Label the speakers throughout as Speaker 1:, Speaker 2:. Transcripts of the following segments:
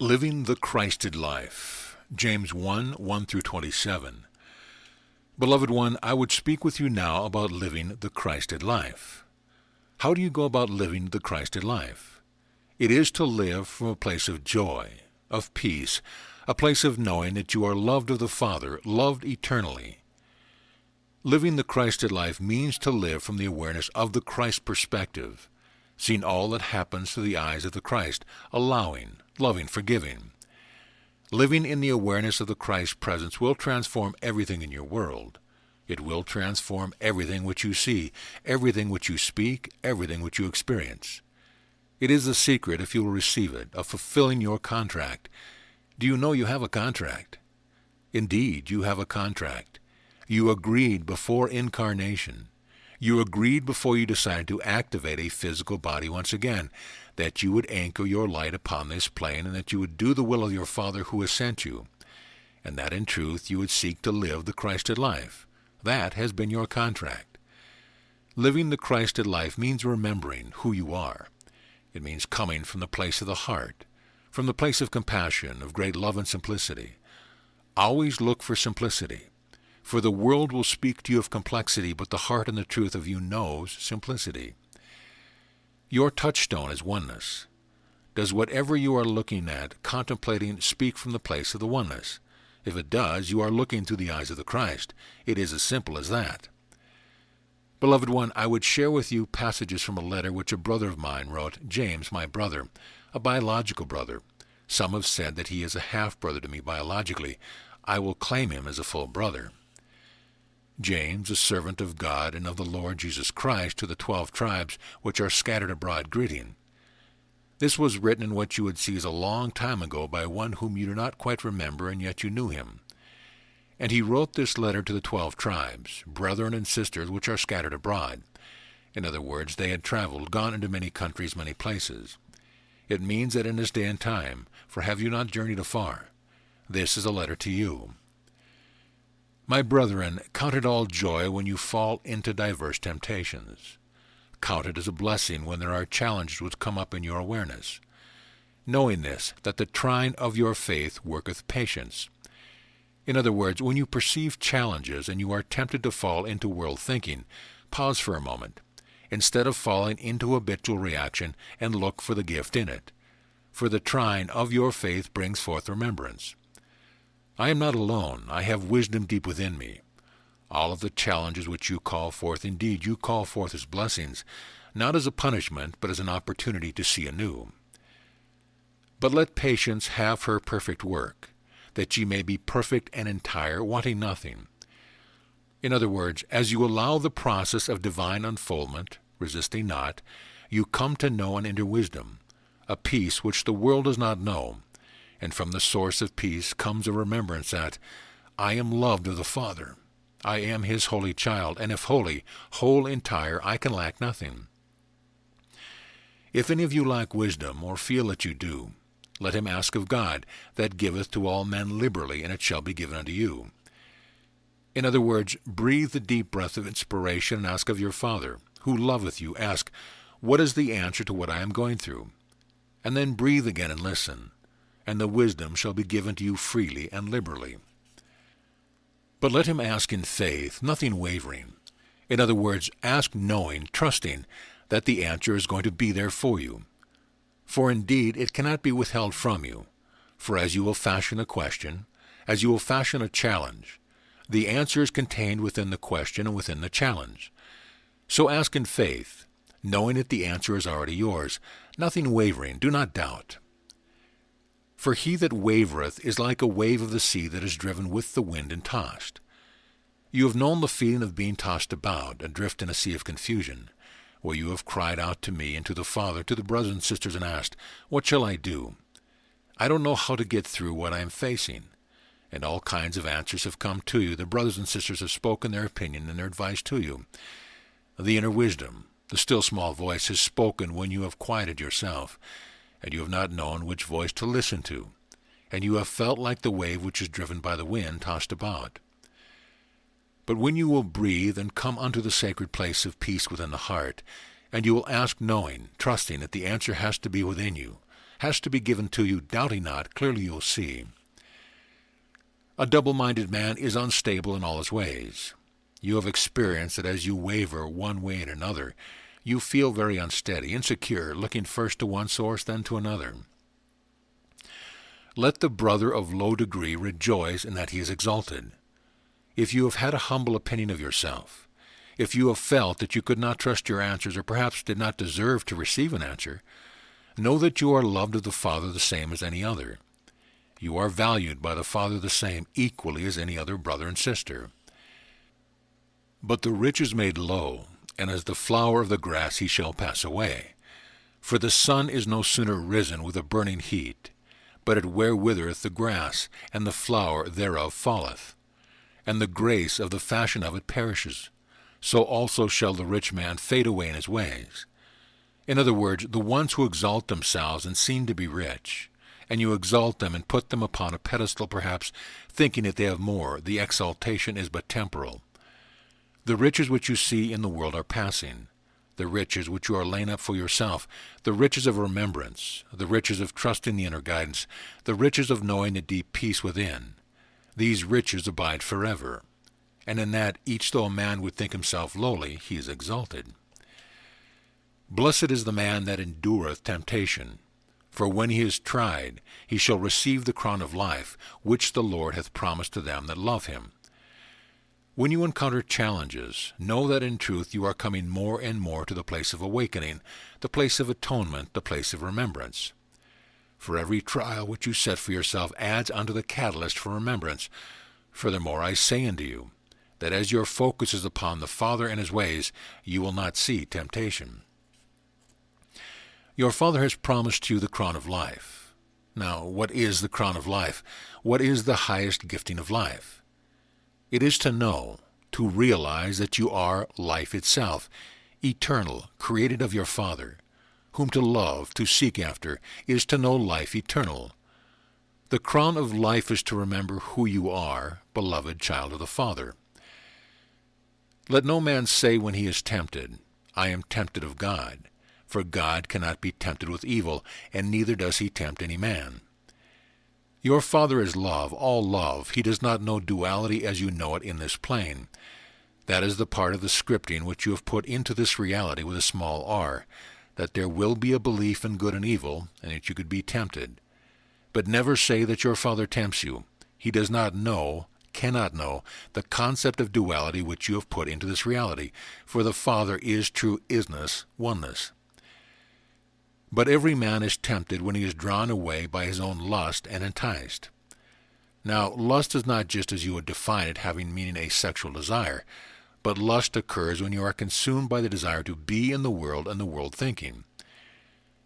Speaker 1: Living the Christed Life. James 1, 1 through 27. Beloved one, I would speak with you now about living the Christed life. How do you go about living the Christed life? It is to live from a place of joy, of peace, a place of knowing that you are loved of the Father, loved eternally. Living the Christed life means to live from the awareness of the Christ perspective, seeing all that happens through the eyes of the Christ, allowing, loving, forgiving. Living in the awareness of the Christ presence will transform everything in your world. It will transform everything which you see, everything which you speak, everything which you experience. It is the secret, if you will receive it, of fulfilling your contract. Do you know you have a contract? Indeed, you have a contract. You agreed before incarnation. You agreed before you decided to activate a physical body once again, that you would anchor your light upon this plane and that you would do the will of your Father who has sent you, and that in truth you would seek to live the Christed life. That has been your contract. Living the Christed life means remembering who you are. It means coming from the place of the heart, from the place of compassion, of great love and simplicity. Always look for simplicity. For the world will speak to you of complexity, but the heart and the truth of you knows simplicity. Your touchstone is oneness. Does whatever you are looking at, contemplating, speak from the place of the oneness? If it does, you are looking through the eyes of the Christ. It is as simple as that. Beloved one, I would share with you passages from a letter which a brother of mine wrote, James, my brother, a biological brother. Some have said that he is a half-brother to me biologically. I will claim him as a full brother. James, a servant of God and of the Lord Jesus Christ, to the 12 tribes which are scattered abroad, greeting. This was written in what you would see as a long time ago by one whom you do not quite remember, and yet you knew him. And he wrote this letter to the 12 tribes, brethren and sisters which are scattered abroad. In other words, they had traveled, gone into many countries, many places. It means that in this day and time, for have you not journeyed afar? This is a letter to you. My brethren, count it all joy when you fall into diverse temptations. Count it as a blessing when there are challenges which come up in your awareness. Knowing this, that the trying of your faith worketh patience. In other words, when you perceive challenges and you are tempted to fall into world thinking, pause for a moment, instead of falling into habitual reaction, and look for the gift in it. For the trying of your faith brings forth remembrance. I am not alone. I have wisdom deep within me. All of the challenges which you call forth, indeed, you call forth as blessings, not as a punishment, but as an opportunity to see anew. But let patience have her perfect work, that ye may be perfect and entire, wanting nothing. In other words, as you allow the process of divine unfoldment, resisting not, you come to know and enter wisdom, a peace which the world does not know. And from the source of peace comes a remembrance that I am loved of the Father. I am his holy child, and if holy, whole, entire, I can lack nothing. If any of you lack wisdom, or feel that you do, let him ask of God, that giveth to all men liberally, and it shall be given unto you. In other words, breathe the deep breath of inspiration and ask of your Father, who loveth you. Ask, what is the answer to what I am going through? And then breathe again and listen, and the wisdom shall be given to you freely and liberally. But let him ask in faith, nothing wavering. In other words, ask knowing, trusting, that the answer is going to be there for you. For indeed it cannot be withheld from you. For as you will fashion a question, as you will fashion a challenge, the answer is contained within the question and within the challenge. So ask in faith, knowing that the answer is already yours, nothing wavering, do not doubt. For he that wavereth is like a wave of the sea that is driven with the wind and tossed. You have known the feeling of being tossed about, adrift in a sea of confusion, where you have cried out to me and to the Father, to the brothers and sisters, and asked, what shall I do? I don't know how to get through what I am facing. And all kinds of answers have come to you. The brothers and sisters have spoken their opinion and their advice to you. The inner wisdom, the still small voice, has spoken when you have quieted yourself, and you have not known which voice to listen to, and you have felt like the wave which is driven by the wind, tossed about. But when you will breathe and come unto the sacred place of peace within the heart, and you will ask knowing, trusting that the answer has to be within you, has to be given to you, doubting not, clearly you'll see. A double-minded man is unstable in all his ways. You have experienced that as you waver one way and another, you feel very unsteady, insecure, looking first to one source, then to another. Let the brother of low degree rejoice in that he is exalted. If you have had a humble opinion of yourself, if you have felt that you could not trust your answers or perhaps did not deserve to receive an answer, know that you are loved of the Father the same as any other. You are valued by the Father the same, equally as any other brother and sister. But the rich is made low, and as the flower of the grass he shall pass away. For the sun is no sooner risen with a burning heat, but it withereth the grass, and the flower thereof falleth, and the grace of the fashion of it perishes. So also shall the rich man fade away in his ways. In other words, the ones who exalt themselves and seem to be rich, and you exalt them and put them upon a pedestal perhaps, thinking that they have more, the exaltation is but temporal. The riches which you see in the world are passing. The riches which you are laying up for yourself, the riches of remembrance, the riches of trusting the inner guidance, the riches of knowing the deep peace within, these riches abide forever. And in that, each though a man would think himself lowly, he is exalted. Blessed is the man that endureth temptation, for when he is tried, he shall receive the crown of life, which the Lord hath promised to them that love him. When you encounter challenges, know that in truth you are coming more and more to the place of awakening, the place of atonement, the place of remembrance. For every trial which you set for yourself adds unto the catalyst for remembrance. Furthermore, I say unto you, that as your focus is upon the Father and his ways, you will not see temptation. Your Father has promised you the crown of life. Now, what is the crown of life? What is the highest gifting of life? It is to know, to realize that you are life itself, eternal, created of your Father, whom to love, to seek after, is to know life eternal. The crown of life is to remember who you are, beloved child of the Father. Let no man say when he is tempted, I am tempted of God, for God cannot be tempted with evil, and neither does he tempt any man. Your Father is love, all love. He does not know duality as you know it in this plane. That is the part of the scripting which you have put into this reality with a small r, that there will be a belief in good and evil, and that you could be tempted. But never say that your Father tempts you. He does not know, cannot know, the concept of duality which you have put into this reality, for the Father is true isness, oneness. But every man is tempted when he is drawn away by his own lust and enticed. Now, lust is not just as you would define it, having meaning a sexual desire, but lust occurs when you are consumed by the desire to be in the world and the world thinking.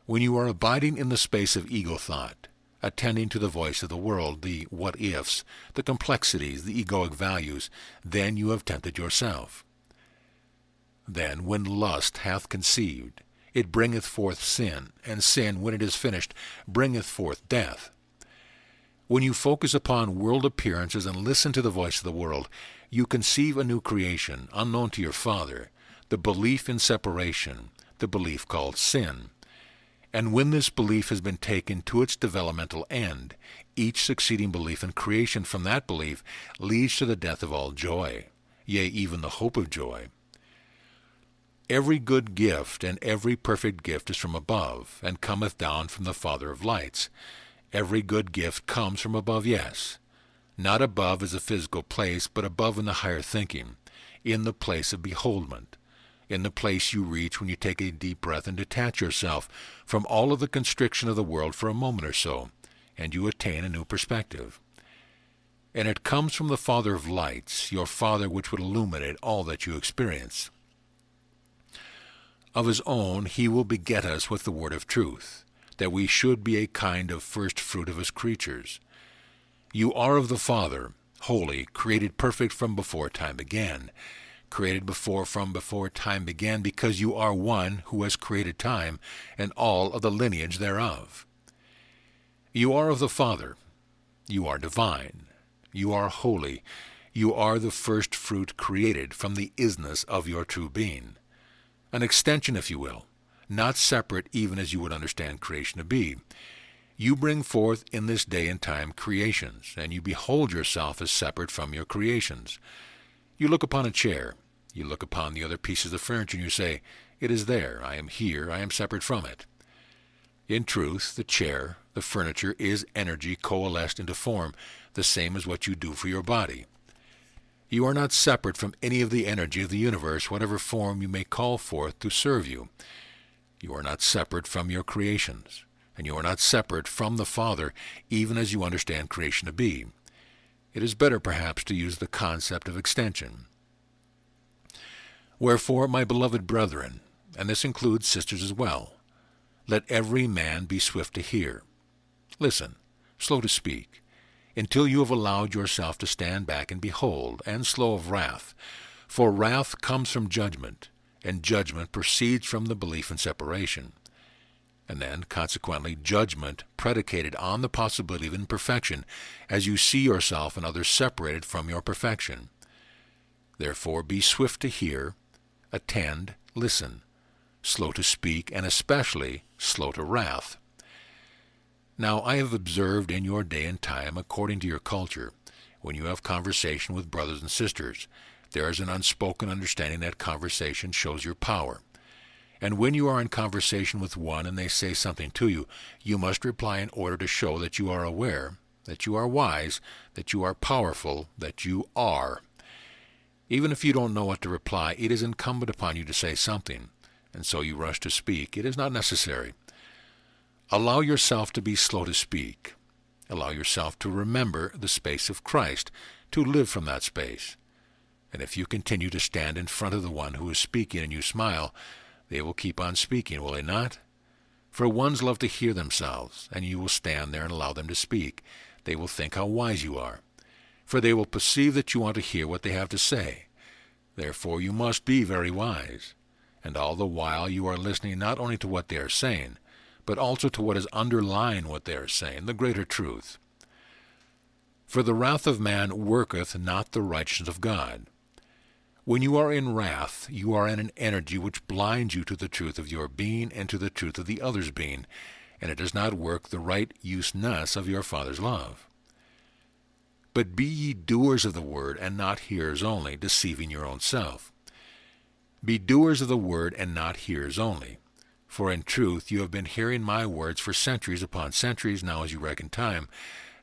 Speaker 1: When you are abiding in the space of ego thought, attending to the voice of the world, the what-ifs, the complexities, the egoic values, then you have tempted yourself. Then, when lust hath conceived, it bringeth forth sin, and sin, when it is finished, bringeth forth death. When you focus upon world appearances and listen to the voice of the world, you conceive a new creation, unknown to your Father, the belief in separation, the belief called sin. And when this belief has been taken to its developmental end, each succeeding belief in creation from that belief leads to the death of all joy, yea, even the hope of joy. Every good gift and every perfect gift is from above, and cometh down from the Father of lights. Every good gift comes from above, yes. Not above as a physical place, but above in the higher thinking, in the place of beholdment, in the place you reach when you take a deep breath and detach yourself from all of the constriction of the world for a moment or so, and you attain a new perspective. And it comes from the Father of lights, your Father which would illuminate all that you experience. Of his own he will beget us with the word of truth, that we should be a kind of first fruit of his creatures. You are of the Father, holy, created perfect from before time began, created from before time began, because you are one who has created time and all of the lineage thereof. You are of the Father, you are divine, you are holy, you are the first fruit created from the isness of your true being. An extension, if you will, not separate even as you would understand creation to be. You bring forth in this day and time creations, and you behold yourself as separate from your creations. You look upon a chair, you look upon the other pieces of furniture, and you say, "It is there, I am here, I am separate from it." In truth, the chair, the furniture, is energy coalesced into form, the same as what you do for your body. You are not separate from any of the energy of the universe, whatever form you may call forth to serve you. You are not separate from your creations, and you are not separate from the Father, even as you understand creation to be. It is better, perhaps, to use the concept of extension. Wherefore, my beloved brethren, and this includes sisters as well, let every man be swift to hear. Listen, slow to speak, until you have allowed yourself to stand back and behold, and slow of wrath. For wrath comes from judgment, and judgment proceeds from the belief in separation. And then, consequently, judgment predicated on the possibility of imperfection, as you see yourself and others separated from your perfection. Therefore, be swift to hear, attend, listen, slow to speak, and especially slow to wrath. Now, I have observed in your day and time, according to your culture, when you have conversation with brothers and sisters, there is an unspoken understanding that conversation shows your power. And when you are in conversation with one and they say something to you, you must reply in order to show that you are aware, that you are wise, that you are powerful, that you are. Even if you don't know what to reply, it is incumbent upon you to say something, and so you rush to speak. It is not necessary. Allow yourself to be slow to speak. Allow yourself to remember the space of Christ, to live from that space. And if you continue to stand in front of the one who is speaking and you smile, they will keep on speaking, will they not? For ones love to hear themselves, and you will stand there and allow them to speak. They will think how wise you are, for they will perceive that you want to hear what they have to say. Therefore you must be very wise, and all the while you are listening not only to what they are saying, but also to what is underlying what they are saying, the greater truth. For the wrath of man worketh not the righteousness of God. When you are in wrath, you are in an energy which blinds you to the truth of your being and to the truth of the other's being, and it does not work the right useness of your Father's love. But be ye doers of the word, and not hearers only, deceiving your own self. Be doers of the word, and not hearers only. For in truth you have been hearing my words for centuries upon centuries, now as you reckon time.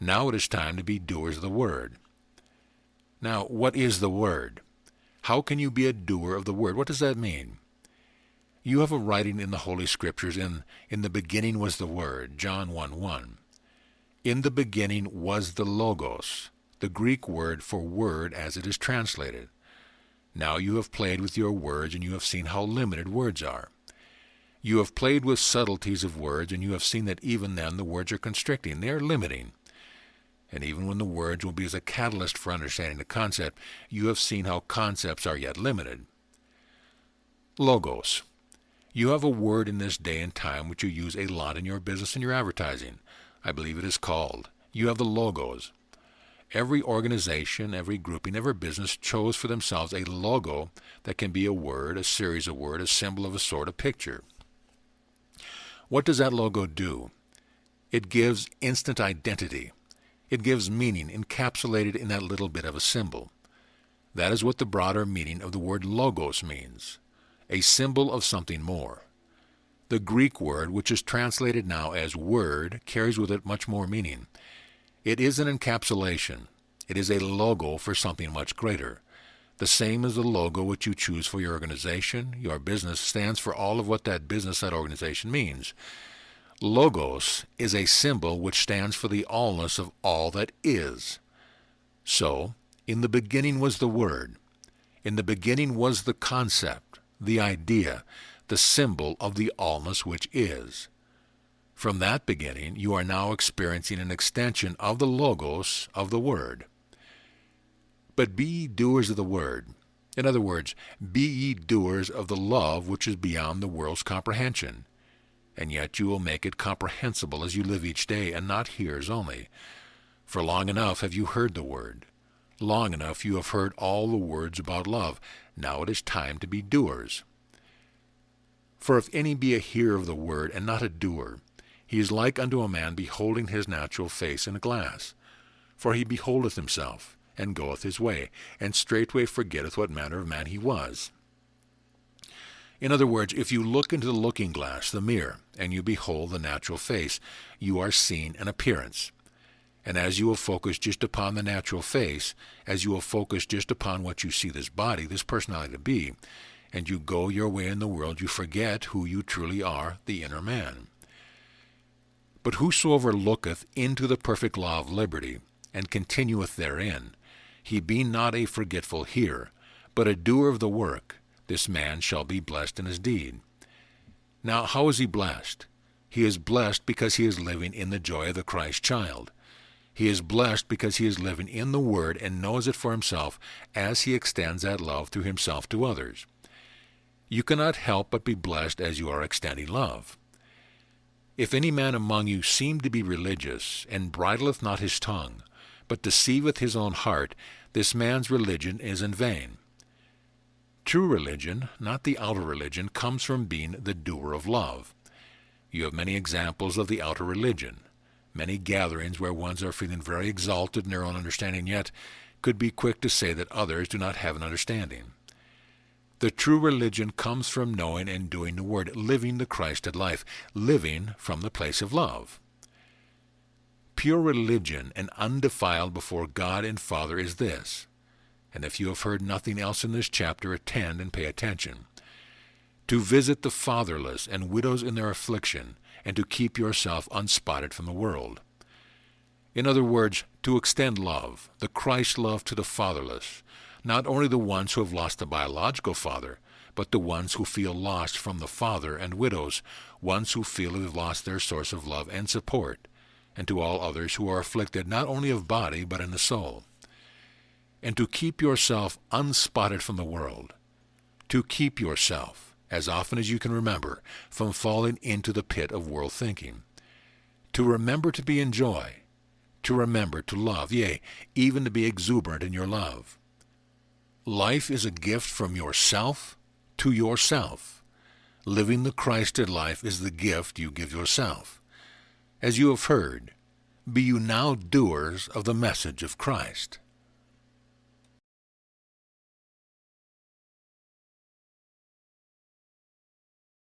Speaker 1: Now it is time to be doers of the word. Now, what is the word? How can you be a doer of the word? What does that mean? You have a writing in the Holy Scriptures, in the beginning was the Word, John 1:1. In the beginning was the Logos, the Greek word for word as it is translated. Now you have played with your words, and you have seen how limited words are. You have played with subtleties of words, and you have seen that even then the words are constricting, they are limiting. And even when the words will be as a catalyst for understanding the concept, you have seen how concepts are yet limited. Logos. You have a word in this day and time which you use a lot in your business and your advertising. I believe it is called. You have the logos. Every organization, every grouping, every business chose for themselves a logo that can be a word, a series of words, a symbol of a sort, a picture. What does that logo do? It gives instant identity. It gives meaning encapsulated in that little bit of a symbol. That is what the broader meaning of the word logos means, a symbol of something more. The Greek word, which is translated now as word, carries with it much more meaning. It is an encapsulation. It is a logo for something much greater. The same as the logo which you choose for your organization, your business, stands for all of what that business, that organization means. Logos is a symbol which stands for the allness of all that is. So, in the beginning was the Word. In the beginning was the concept, the idea, the symbol of the allness which is. From that beginning, you are now experiencing an extension of the Logos of the Word. But be ye doers of the word. In other words, be ye doers of the love which is beyond the world's comprehension. And yet you will make it comprehensible as you live each day, and not hearers only. For long enough have you heard the word. Long enough you have heard all the words about love. Now it is time to be doers. For if any be a hearer of the word, and not a doer, He is like unto a man beholding his natural face in a glass. For he beholdeth himself, and goeth his way, and straightway forgetteth what manner of man he was. In other words, if you look into the looking glass, the mirror, and you behold the natural face, you are seeing an appearance. And as you will focus just upon the natural face, as you will focus just upon what you see this body, this personality to be, and you go your way in the world, you forget who you truly are, the inner man. But whosoever looketh into the perfect law of liberty, and continueth therein, he be not a forgetful hearer, but a doer of the work, this man shall be blessed in his deed. Now, how is he blessed? He is blessed because he is living in the joy of the Christ child. He is blessed because he is living in the Word and knows it for himself as he extends that love through himself to others. You cannot help but be blessed as you are extending love. If any man among you seem to be religious, and bridleth not his tongue, but deceiveth his own heart, this man's religion is in vain. True religion, not the outer religion, comes from being the doer of love. You have many examples of the outer religion, many gatherings where ones are feeling very exalted in their own understanding, yet could be quick to say that others do not have an understanding. The true religion comes from knowing and doing the Word, living the Christed life, living from the place of love. Pure religion and undefiled before God and Father is this, and if you have heard nothing else in this chapter, attend and pay attention: to visit the fatherless and widows in their affliction, and to keep yourself unspotted from the world. In other words, to extend love, the Christ love, to the fatherless, not only the ones who have lost a biological father, but the ones who feel lost from the father, and widows, ones who feel they have lost their source of love and support, and to all others who are afflicted not only of body but in the soul. And to keep yourself unspotted from the world, to keep yourself, as often as you can remember, from falling into the pit of world thinking, to remember to be in joy, to remember to love, yea, even to be exuberant in your love. Life is a gift from yourself to yourself. Living the Christed life is the gift you give yourself. As you have heard, be you now doers of the message of Christ.